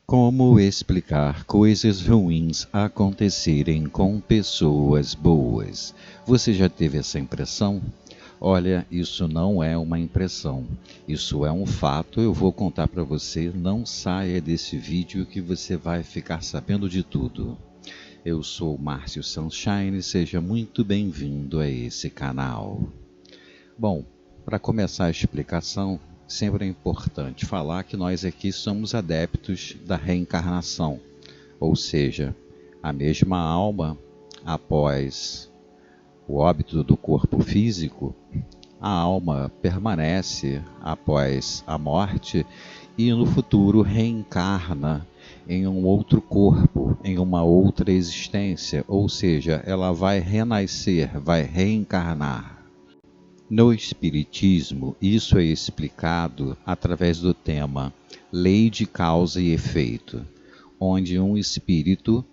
Como explicar coisas ruins acontecerem com pessoas boas? Você já teve essa impressão? Olha, isso não é uma impressão, isso é um fato. Eu vou contar para você, não saia desse vídeo que você vai ficar sabendo de tudo. Eu sou Márcio Sunshine, seja muito bem-vindo a esse canal. Bom, para começar a explicação, sempre é importante falar que nós aqui somos adeptos da reencarnação, ou seja, a mesma alma, após o óbito do corpo físico, a alma permanece após a morte e no futuro reencarna em um outro corpo, em uma outra existência, ou seja, ela vai renascer, vai reencarnar. No Espiritismo, isso é explicado através do tema Lei de Causa e Efeito, onde um espírito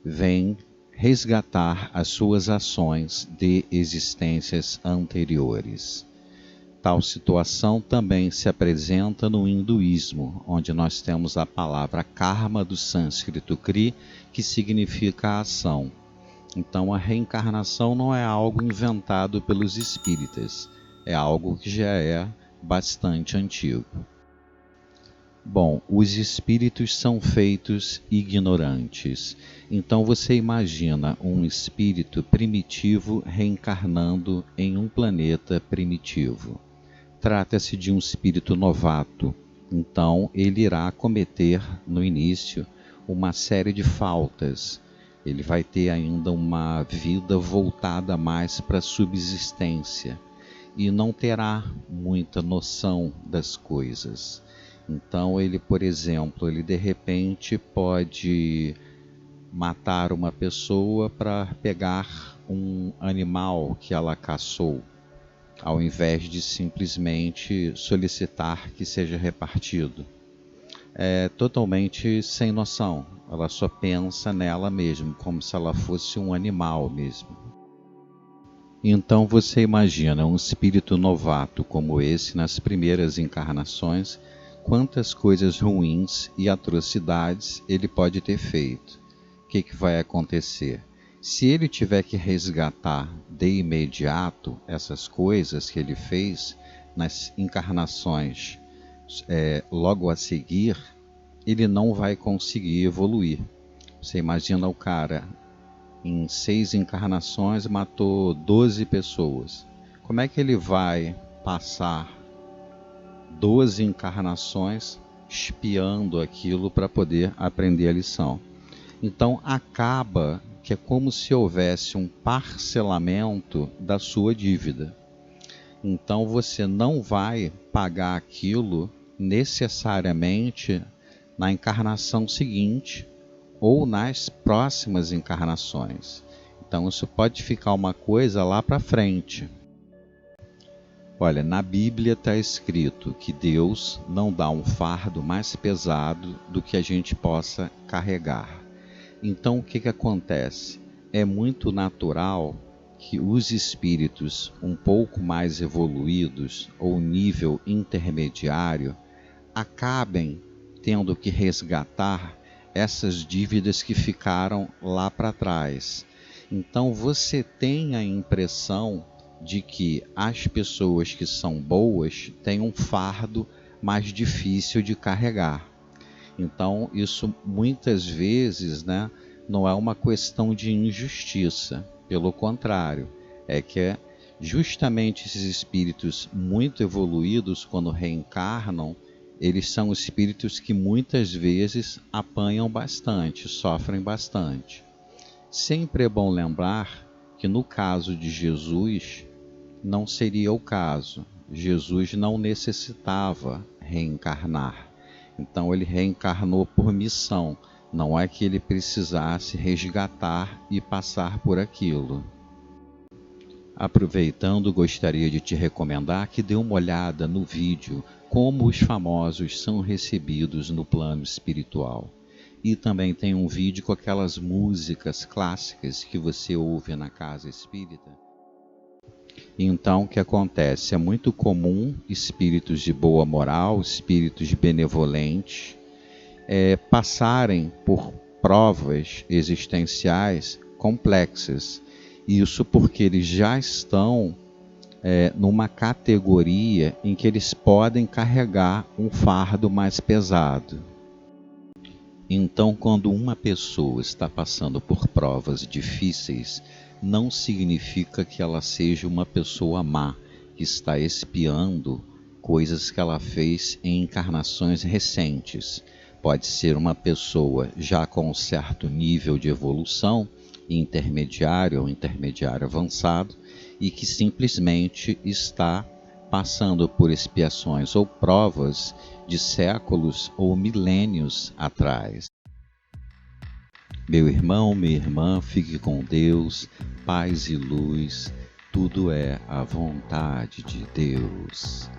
vem resgatar as suas ações de existências anteriores. Tal situação também se apresenta no hinduísmo, onde nós temos a palavra karma do sânscrito kri, que significa ação. Então a reencarnação não é algo inventado pelos espíritas, é algo que já é bastante antigo. Bom, os espíritos são feitos ignorantes. Então você imagina um espírito primitivo reencarnando em um planeta primitivo. Trata-se de um espírito novato, então ele irá cometer no início uma série de faltas. Ele vai ter ainda uma vida voltada mais para a subsistência e não terá muita noção das coisas. Então ele, por exemplo, ele de repente pode matar uma pessoa para pegar um animal que ela caçou, ao invés de simplesmente solicitar que seja repartido. É totalmente sem noção. Ela só pensa nela mesma, como se ela fosse um animal mesmo. Então você imagina um espírito novato como esse nas primeiras encarnações, quantas coisas ruins e atrocidades ele pode ter feito. O que vai acontecer? Se ele tiver que resgatar de imediato essas coisas que ele fez nas encarnações logo a seguir, ele não vai conseguir evoluir. Você imagina o cara, em 6 encarnações, matou 12 pessoas. Como é que ele vai passar 12 encarnações espiando aquilo para poder aprender a lição? Então acaba que é como se houvesse um parcelamento da sua dívida. Então você não vai pagar aquilo necessariamente na encarnação seguinte ou nas próximas encarnações. Então isso pode ficar uma coisa lá para frente. Olha, na Bíblia está escrito que Deus não dá um fardo mais pesado do que a gente possa carregar. Então o que acontece? É muito natural que os espíritos um pouco mais evoluídos ou nível intermediário acabem tendo que resgatar essas dívidas que ficaram lá para trás. Então você tem a impressão de que as pessoas que são boas têm um fardo mais difícil de carregar. Então isso muitas vezes, não é uma questão de injustiça, pelo contrário, é que justamente esses espíritos muito evoluídos, quando reencarnam, eles são espíritos que muitas vezes apanham bastante, sofrem bastante. Sempre é bom lembrar que no caso de Jesus, não seria o caso. Jesus não necessitava reencarnar. Então ele reencarnou por missão. Não é que ele precisasse resgatar e passar por aquilo. Aproveitando, gostaria de te recomendar que dê uma olhada no vídeo Como os Famosos São Recebidos no Plano Espiritual. E também tem um vídeo com aquelas músicas clássicas que você ouve na casa espírita. Então, o que acontece? É muito comum espíritos de boa moral, espíritos benevolentes, passarem por provas existenciais complexas. Isso porque eles já estão numa categoria em que eles podem carregar um fardo mais pesado. Então, quando uma pessoa está passando por provas difíceis, não significa que ela seja uma pessoa má, que está expiando coisas que ela fez em encarnações recentes. Pode ser uma pessoa já com um certo nível de evolução, intermediário ou intermediário avançado, e que simplesmente está passando por expiações ou provas de séculos ou milênios atrás. Meu irmão, minha irmã, fique com Deus, paz e luz, tudo é a vontade de Deus.